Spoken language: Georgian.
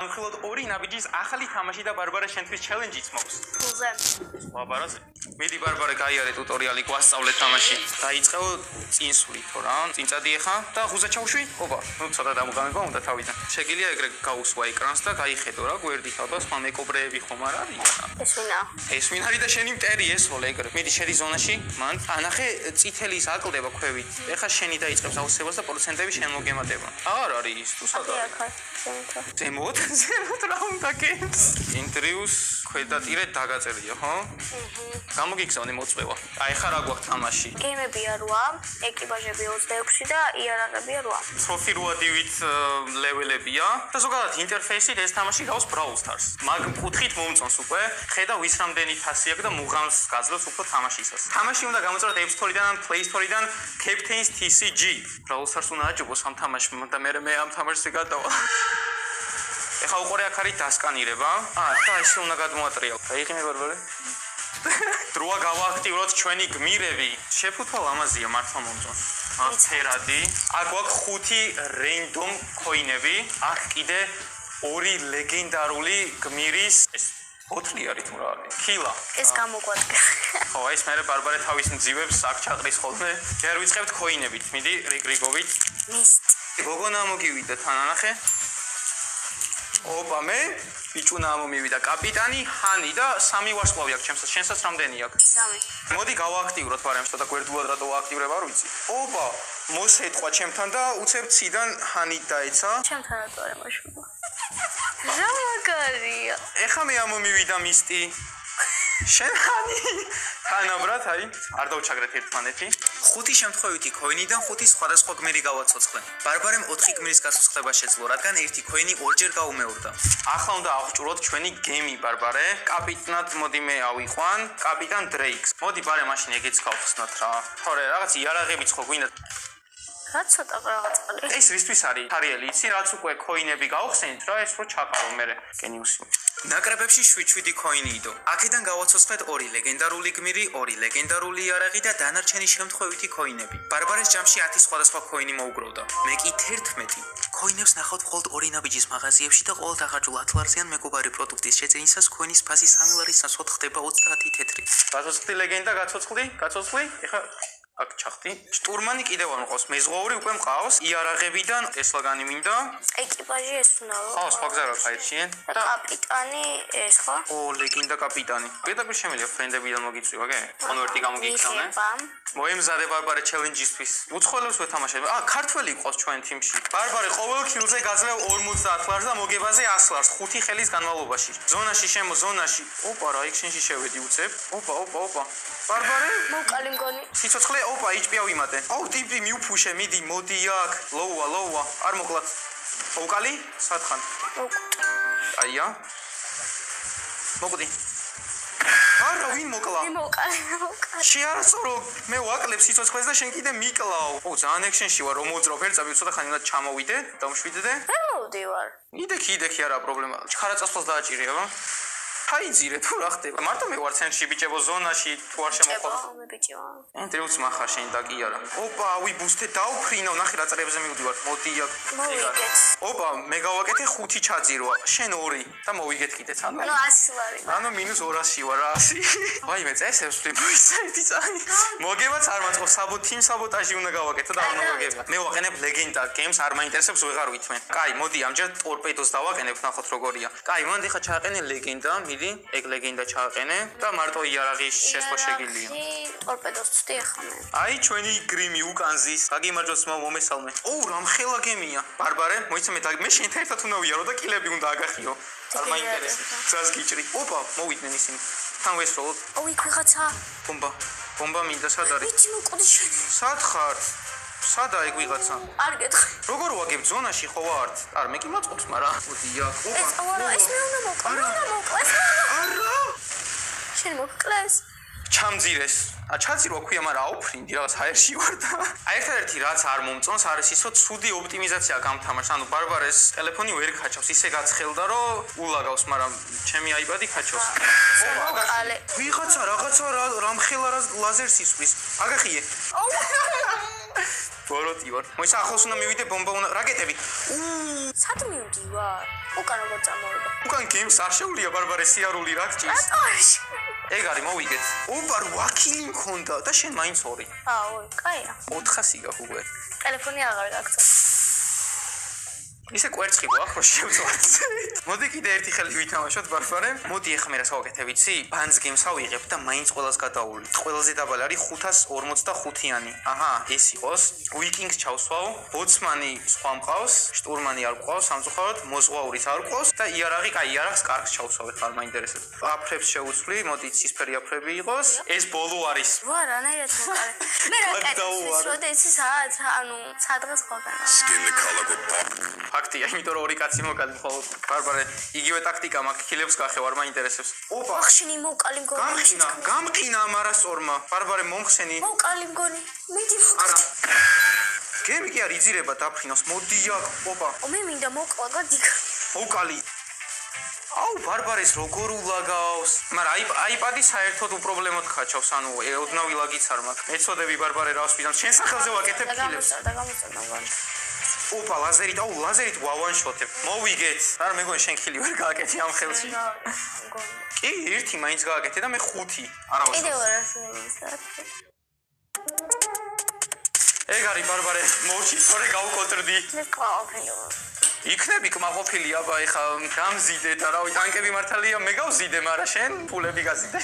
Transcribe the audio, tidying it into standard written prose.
მხოლოდ ორი ნაბიჯის ახალი თამაში და ბარბარა შენთვის ჩელენჯიც მოქვს. ფულზე. ბარბარაზე. მიდი ბარბარა გაიარე ტუტორიალი გვასწავლე თამაში. დაიწყეო წინსვლი ხო რა? წინწადი ახლა და ღუზა ჩავშვი? ოპა, ნუ ცოტა დამოგამება უნდა თავიდან. შეგიძლია ეგრე გაუსვა ეკრანს და გაიხედო რა გვერდით ალბათ სხვა მეკობრეები ხომ არ არის რა. ეს ვინა? ეს ვინ არის და შენი მტერი ესვოლ ეგრე. მიდი შედი ზონაში, მან ანახე წითელი ის აკლდება ქვევით. ეხლა შენი დაიწყებს აუცილებლად და პროცენტები შენ მოგემატება. აღარ არის ის თუ სადა. ზემოთ რა უნდა გენს? ინტერვიუს ქვედატირე დაგაწერია, ხო? გამოგიგზავნე მოწვევა. აი ხარ რა გვაქვს თამაში? გეიმებია 8, ეკიპაჟები 26 და იარაღებია 8. პროფი 8 დივით ლეველებია და ზოგადად ინტერფეისით ეს თამაში გავს Brawl Stars. მაგ კუთხით მომწონს უკვე. ხედავ ის რამდენი თასი აქვს და მუღამს გაძლევს უფრო თამაშისას. თამაში უნდა გამოწეროთ App Store-დან ან Play Store-დან Captain's TCG. Brawl Stars უნდა აჯობოს ამ თამაშმა და მე ამ თამაშზე გადავა. ეხლა უყურე აქ არის დასკანირება. და ესე უნდა გადმოატრიალ. აიღიმე ბარბარე. დროა გავააქტიუროთ ჩვენი გმირები. შეფუთვა ლამაზია მართლა მომწონს. ფერადი. აქ გვაქვს 5 random coin-ები. აქ კიდე 2 ლეგენდარული გმირის ეს ოთლი არის თუ რა არის? ქილა. ეს გამოგვადგა. ხო, ეს მე ბარბარე თავის მძივებს აქ ჩაყრის ხოლმე. ჯერ ვიწყებთ coin-ებით. მიდი რიგრიგობით. მისტ. გოგონა მოგივიდა თან ანახე. ოპა მე ბიჭუნა მომივიდა კაპიტანი ჰანი და 3 ვარსკვლავი აქვს ჩემსაც. შენსაც რამდენი აქვს? 3. მოდი გავააქტიუროთ, მაგრამ ცოტა გვერდულად რატო ვააქტიურებ არ ვიცი. ოპა მოსეთყვა ჩემთან და უცებ ციდან ჰანი დაეცა. ჩემთან რატო არ მოშულა? რა მაგარია. ეხა მე ამომივიდა მისტი. შენ ჰანი თანაბრად აი არ დავჩაგრეთ ერთმანეთი. 5 შემთხვევითი coin-დან 5 სხვადასხვა გმირი გავაცოცხლე. ბარბარემ 4 გმირის გაცოცხლება შეძლო, რადგან ერთი coin-ი ორჯერ გაუმეორდა. ახლა უნდა აღჭურვოთ ჩვენი გემი ბარბარე. კაპიტნად მოდი მე ავიყვან, კაპიტან დრეიქს. მოდი ბარე მაშინ ეგეც გავხსნათ რა. თორე რაღაც იარაღებიც ხო გვინდა. რა ცოტა რაღაც ყალი. ეს ვისთვის არის? თარიელი იცი რაც უკვე coin-ები გავხსენით რა ეს რო ჩაყარო მე გენიუსი. ნაკრებებში 7 coin-ი იდო. აქედან გავაცოცხლეთ 2 ლეგენდარული გმირი, 2 ლეგენდარული იარაღი და დანარჩენი შემთხვევითი coin-ები. ბარბარეს ჯამში 10 სხვადასხვა coin-ი მოუგროვდა. მე კი 11. coin-ებს ნახავთ მხოლოდ 2 ნაბიჯის მაღაზიებში და ყოველ დახარჯულ 10 ლარზიან მეგობარი პროდუქტის შეძენისას coin-ის ფასი 3 ლარის ნაცვლად ხდება 30 თეთრი. გაცოცხლი ლეგენდა გაცოცხლი. ეხა აქ ჩახტი. შტურმანი კიდევ არ მყავს. მეზღვაური უკვე მყავს. იარაღებიდან ესლაგანი მინდა. ეკიპაჟი ეს უნდა ვიყო. ხო, სხვა გზა რა ხაირჩიენ. და კაპიტანი ეს ხო? ო, ლეგენდა კაპიტანი. პირდაპირ შემიძლია ფრენდებიდან მოგიწვივა, გე? კონვერტი გამოგიგზავნე. მოემზადე ბარბარე ჩელენჯისთვის. უცხოელებს ვეთამაშებ. ქართველი ყავს ჩვენ თიმში. ბარბარე ყოველ კილზე გაძლევ 50 ლარს და მოგებაზე 100 ლარს 5 ხელის განმავლობაში. ზონაში შემო ზონაში. ოპა რა იქ შენში შევედი უცებ. ოპა. ბარბარე მოკალი მგონი. სიცოცხლე ოპა იჭპია ვიმატე. აუ ტიპი მიუფუშე მიდი მოდი აქ. ლოუა არ მოკლათ. მოკალი სათხან. აია. მოკვდი. არა ვინ მოკლა? მოკალი. შეარასწორო მე ვაკლებ სიცოცხლეს და შენ კიდე მიკლავ. ო ძალიან ექშენში ვარ რომ მოძრავ ფერწები ცოტა ხანი უნდა ჩამოვიდე, დამშვიდდე. მოვდივარ. იდექი არა პრობლემა. ხარაწასვლას დააჭირება. აიძირე თუ რა ხდება? მარტო მე ვარ ცენტრში ბიჭებო ზონაში თუ არ შემოხვალ. მე ბიჭია. ინტერვიუს მახარ შენ და კი არა. ოპა, ვი ბუსტე დაუფრინავ, ნახე რა წერებზე მივდივარ. მოდი აქ. მოვიგეთ. ოპა, მე გავაკეთე 5 ჩაძირვა. შენ 2 და მოვიგეთ კიდეც ანუ. ნუ 100 ლარი. ანუ -200 ვარ 100. ვაიმე წესებს ვთქვი მოიცადი წაი. მოგებაც არ მაწყობს თიმ საბოტაჟი უნდა გავაკეთო და არ მოგება. მე ვაყენებ ლეგენდა გემს არ მაინტერესებს ვეღარ ვითმენ. კაი, მოდი ამჯერ ტორპედოს დავაყენებ, ნახოთ როგორია. კაი, მანდი ხა ჩააყენე ლეგენდა. ეგ ლეგენდა ჩააყენე და მარტო იარაღის შესვლა შეგიძლია. ტორპედოს ვწდი ახლა მე. აი ჩვენი გრიმი უკანზის. გაგიმარჯოს მომესალმე. ო რამხელა გემია. ბარბარე, მოიცა მე შენთან ერთად უნდა ვიარო და კილები უნდა აგახიო. არ მაინტერესებს. ძას გიჭრი. ოპა, მოვიდნენ ისინი. თან ვესროლოთ. ო იქ ვიღაცა. ბომბა მინდა სად არის? ვიცი მოკვდი შენ. სად ხარ? სადა ეგ ვიღაცა? არ გეტყვი. როგორ ვაგებ ზონაში ხო ვართ? არ მე კი მაწყობს, მაგრამ მოდი აქ. ოპა. ეს მე უნდა მოკლა. არა. შენ მოკლეს. ჩამძირეს. ჩაძირვა ქვია, მაგრამ აუფრინდი რაღაც ჰაერში ვარ და. ერთადერთი რაც არ მომწონს არის ისო ცუდი ოპტიმიზაცია გამთამაშს. ანუ ბარბარეს ტელეფონი ვერ ქაჩავს, ისე გაცხელდა რომ ულაგავს, მაგრამ ჩემი აიპადი ქაჩავს. მოკალე. ვიღაცა რაღაცა რამხელა ლაზერს ისვრის. აგახიე. ბოროტი ვარ. მოიცა ახლოს უნდა მივიდე ბომბა უნდა რაკეტები. სად მივდივარ? უკან როგორ წამოვიდა? უკან გემს არ შეუულია ბარბარე სიარული რა გჭირს. რატოში? ეგ არის მოვიგეთ. ოპა 8 კილი მქონდა და შენ მაინც 2. აუ, კაია. 400 გაქვს უკვე. ტელეფონი აღარ გაგწევს. ისე კვერცხი გვაქვს რომ შევწვათ. მოდი კიდე ერთი ხელი ვითამაშოთ ბარბარე. მოდი ეხლა მე რას გავაკეთე ვიცი? ბანძ გემს ავიღებ და მაინც ყველას გადაული. ყველაზე დაბალი არის 545-იანი. აჰა, ეს იყოს. ვიკინგს ჩავსვავ, ბოცმანი სხვა მყავს, შტურმანი არ მყავს, სამწუხაროდ, მოზღვაურიც არ მყავს და იარაღი, კაი, იარაღს კარგს ჩავსვავ, ხარ მაინტერესებს. აფრებს შევუცვლი, მოდი ცისფერი აფრები იყოს. ეს ბოლო არის. ვა, რანაირად მოკარე. მე რაკეტის როდი იცი საათ, ანუ სადღაც ყოფნა. ფაქტია, იმიტომ რომ ორი კაცი მოკალი მხოლოდ. ბარბარე, იგივე ტაქტიკა მაქვს, ქილებს გახევარ, მაინტერესებს. ოპა. ახშინი მოკალი მგონი. გამყინა ამარასწორმა. ბარბარე, მომხსენი. მოკალი მგონი. მიდი არა. მოკალი. გემი კი არ იძირება დაფრინავს. მოდი აქ, ოპა. მე მინდა მოკლა გადიგა. მოკალი. აუ, ბარბარეს როგორ ულაგავს. მაგრამ აიპადი საერთოდ უპრობლემოდ ხაჩავს, ანუ ოდნავ ილაგიც არ მაქვს. ეცოდები ბარბარე რავს ვიზამ. შენ სახელზე ვაკეთებ ქილებს. და გამოწევდა მგონი. ოპა, ლაზერით, აუ, ლაზერით ვავანშოტებ. მოვიგეთ. არა, მეგონი შენ ხილი ვერ გააკეთე ამ ხელში. კი, ერთი მაინც გააკეთე და მე 5. არა ვასწავლე. კიდევ არ ასწავლე. ეგ არის ბარბარე, მოუჩი, სწორე გავუკონტრდი. მე ყავფილო. იქნები კმაყოფილი, აბა, ეხა გამზიდე და რავი, ტანკები მართალია, მე გავზიდე, მაგრამ შენ ფულები გაზიდე.